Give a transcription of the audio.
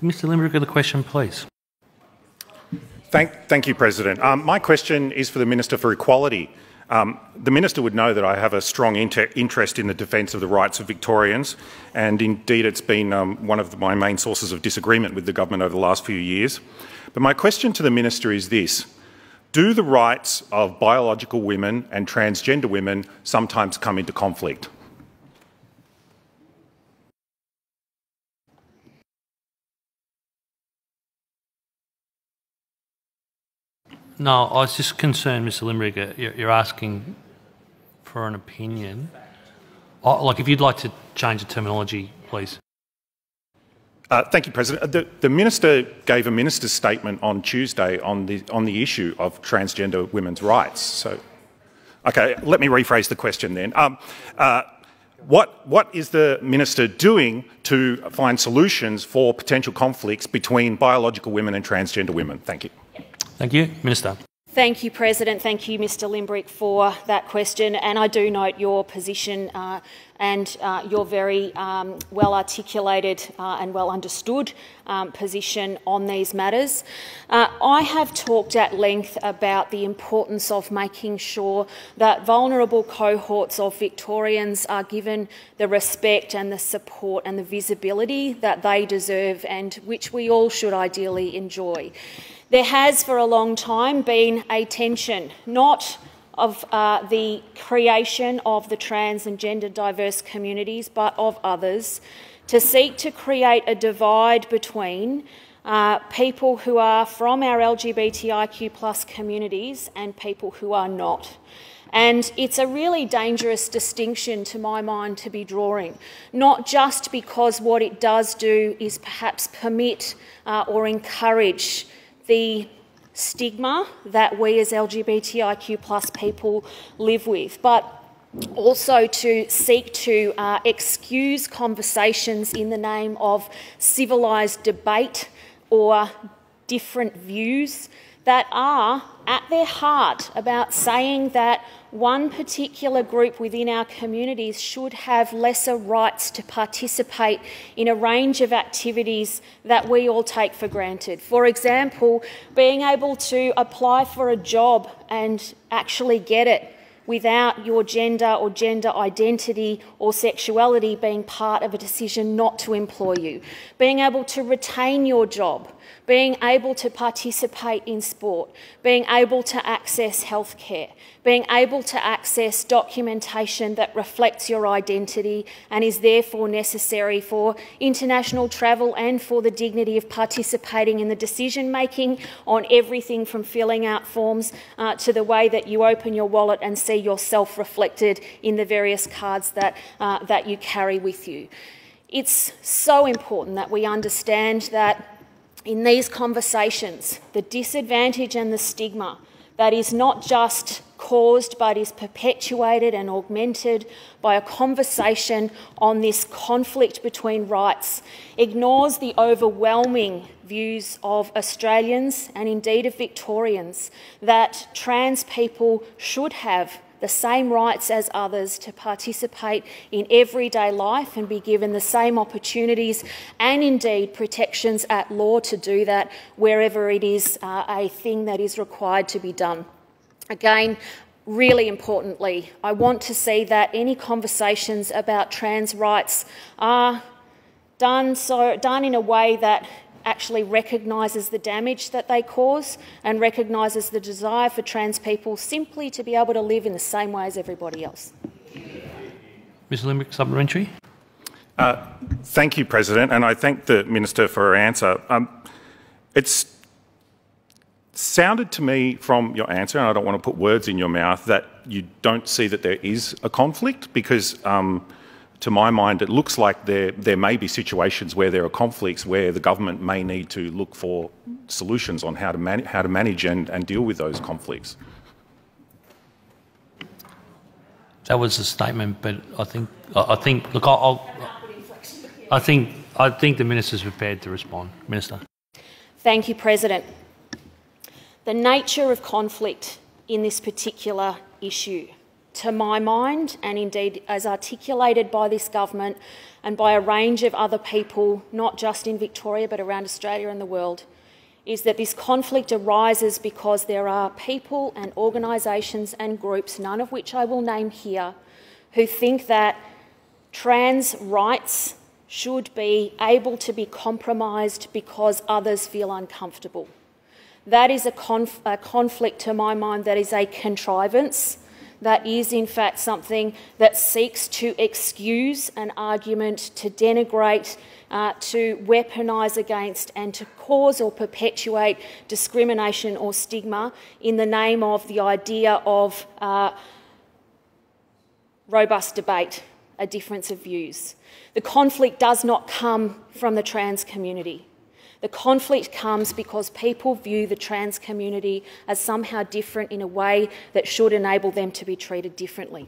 Mr Limbrick, with a question, please. Thank you, President. My question is for the Minister for Equality. The Minister would know that I have a strong interest in the defence of the rights of Victorians, and indeed it's been one of my main sources of disagreement with the government over the last few years. But my question to the Minister is this: do the rights of biological women and transgender women sometimes come into conflict? No, I was just concerned, Mr Limbrick, you're asking for an opinion. Like, if you'd like to change the terminology, please. Thank you, President. The Minister gave a Minister's statement on Tuesday on the issue of transgender women's rights. So, okay, let me rephrase the question then. What is the Minister doing to find solutions for potential conflicts between biological women and transgender women? Thank you. Thank you. Minister. Thank you, President. Thank you, Mr Limbrick, for that question. And I do note your position and your very well articulated and well understood position on these matters. I have talked at length about the importance of making sure that vulnerable cohorts of Victorians are given the respect and the support and the visibility that they deserve and which we all should ideally enjoy. There has for a long time been a tension, not of the creation of the trans and gender diverse communities, but of others, to seek to create a divide between people who are from our LGBTIQ+ communities and people who are not. And it's a really dangerous distinction, to my mind, to be drawing, not just because what it does do is perhaps permit or encourage the stigma that we as LGBTIQ+ people live with, but also to seek to excuse conversations in the name of civilised debate or different views that are at their heart about saying that one particular group within our communities should have lesser rights to participate in a range of activities that we all take for granted. For example, being able to apply for a job and actually get it without your gender or gender identity or sexuality being part of a decision not to employ you. Being able to retain your job, being able to participate in sport, being able to access healthcare, being able to access documentation that reflects your identity and is therefore necessary for international travel and for the dignity of participating in the decision-making on everything from filling out forms to the way that you open your wallet and see yourself reflected in the various cards that you carry with you. It's so important that we understand that in these conversations, the disadvantage and the stigma that is not just caused but is perpetuated and augmented by a conversation on this conflict between rights ignores the overwhelming views of Australians and indeed of Victorians that trans people should have the same rights as others to participate in everyday life and be given the same opportunities and indeed protections at law to do that wherever it is a thing that is required to be done. Again, really importantly, I want to see that any conversations about trans rights are done in a way that actually recognises the damage that they cause and recognises the desire for trans people simply to be able to live in the same way as everybody else. Mr Limbrick, supplementary. Thank you, President, and I thank the Minister for her answer. It's sounded to me from your answer, and I don't want to put words in your mouth, that you don't see that there is a conflict because to my mind, it looks like there may be situations where there are conflicts where the government may need to look for solutions on how to manage and deal with those conflicts. That was a statement, but I think the Minister's prepared to respond. Minister. Thank you, President. The nature of conflict in this particular issue to my mind, and indeed as articulated by this government and by a range of other people, not just in Victoria but around Australia and the world, is that this conflict arises because there are people and organisations and groups, none of which I will name here, who think that trans rights should be able to be compromised because others feel uncomfortable. That is a conflict, to my mind, that is a contrivance, that is in fact something that seeks to excuse an argument, to denigrate, to weaponise against and to cause or perpetuate discrimination or stigma in the name of the idea of robust debate, a difference of views. The conflict does not come from the trans community. The conflict comes because people view the trans community as somehow different in a way that should enable them to be treated differently.